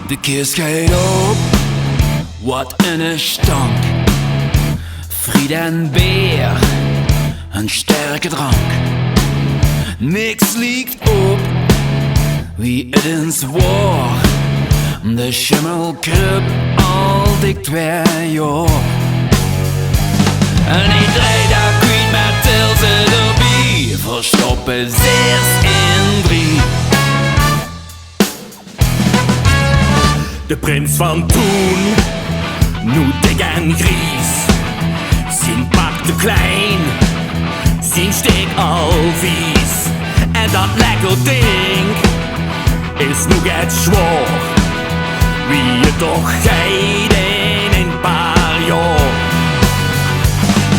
De kist gaat op, wat een stank. Fried en beer, een sterke drank. Niks liegt op, wie het eens wordt. De schimmel kruip al dik 2 jaar. En iedereen daar kwijt met tilse erbij. Verstoppen 6 in 3. De prins van toen, nu dik en gries. Zijn pak te klein, zijn steek al vies. En dat lekker ding is nog het zwaar. Wie je toch geeft in een paar jaar.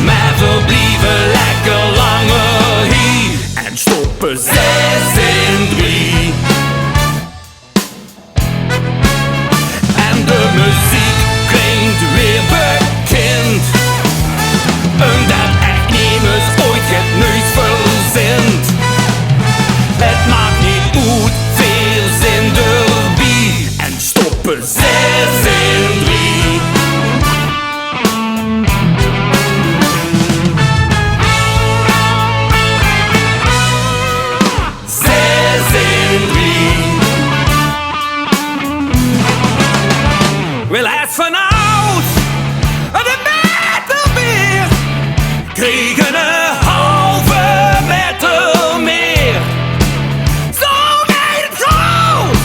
Maar we blijven lekker langer hier en stoppen 6 in 3. En de muziek klinkt weer bekend. Omdat echtnemers ooit het nieuws verzint. Het maakt niet uit, veel zin erbij. En stoppen 6 in 3. Wel eens vanouds, de meter weer, kregen een halve meter meer. Zo gaat het goed,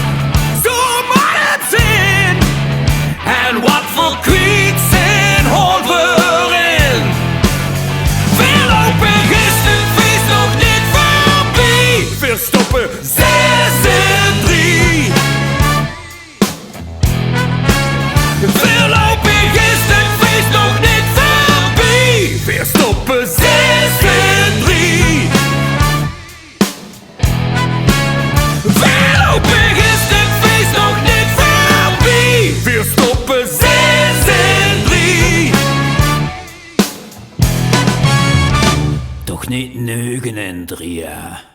zo moet het zijn. En wat voor kwiet zijn hoort erin. Voorlopig is het feest nog niet voorbij. We stoppen 6 in 3. Voorlopig is het feest nog niet voorbij. We stoppen 6 in 3. Voorlopig is het feest nog niet voorbij. We stoppen 6 in 3. Toch niet 9 in 3 jaar.